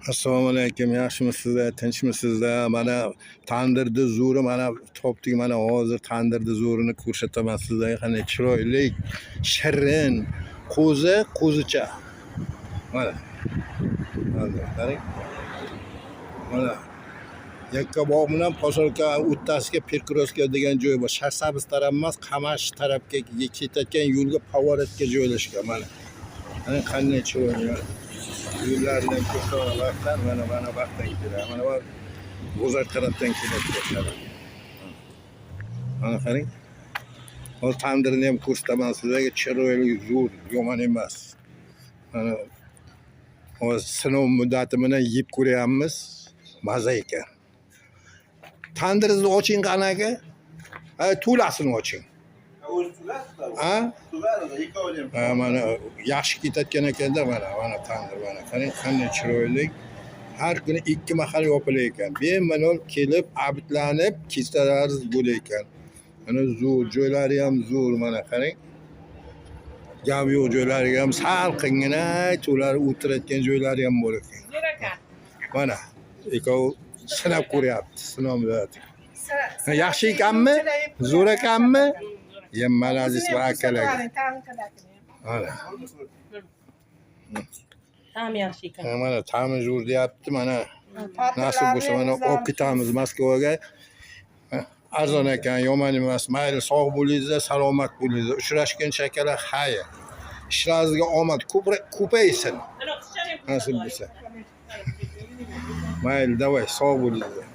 Assalomu alaykum, yaxshimisizlar, tinchmisizlar? Mana tandirni zo'ri mana topdik, mana hozir tandirni zo'rini ko'rsataman sizlarga. Qanday chiroyli, shirin, qo'zicha. Mana. Qarang. Mana Yakkabog' bilan Posolka o'rtasiga Perkroska degan joy bor. Sharsabz taraf emas, Qamash tarafga ketayotgan yo'lga pavoratga joylashgan. Mana qanday chiroyli. Yo'llardan ko'rsatuvlar mana vaqtdan keladi. Mana bu G'uzar tarafdan keladi. Mana qarang. Hozir tandirni ham ko'rsataman sizlarga. Chiroyli, zo'r, yomon emas. Mana hozir sinov muddati bilan yeb ko'ryapmiz. Maza ekan. Tandiringizni oching qanaqa? To'lasini oching. Ha? Mana yaxshi ketayotgan ekanda mana tandir mana. Qarang qanday chiroyli. Har kuni 2 mahal yopilar ekan. Bemalol kelib, abitlanib, kechalaringiz bo'lar ekan. Mana zo'r, joylari ham zo'r mana qarang. Gap yo'q joylari ham salqingina, to'lar o'tiradigan joylari ham bor ekan. Zo'r ekan. Mana ikov sinab ko'ryapti, sinovda. Yaxshi ekanmi? Zo'r ekanmi? Yemmali aziz va akalar. Mana. Ta'mi yaxshi ekan. Mana ta'mi zo'r deyapti, mana. Nasib bo'lsa mana olib ketamiz Moskvaga. Arzon ekan, yomon emas. Mayli, sog' bo'linglar, salomat bo'linglar. Uchrashguncha akalar, xayr. Ishlaringizga omad ko'paysin. Nasib bo'lsa. Mayli, davay, sog' bo'linglar.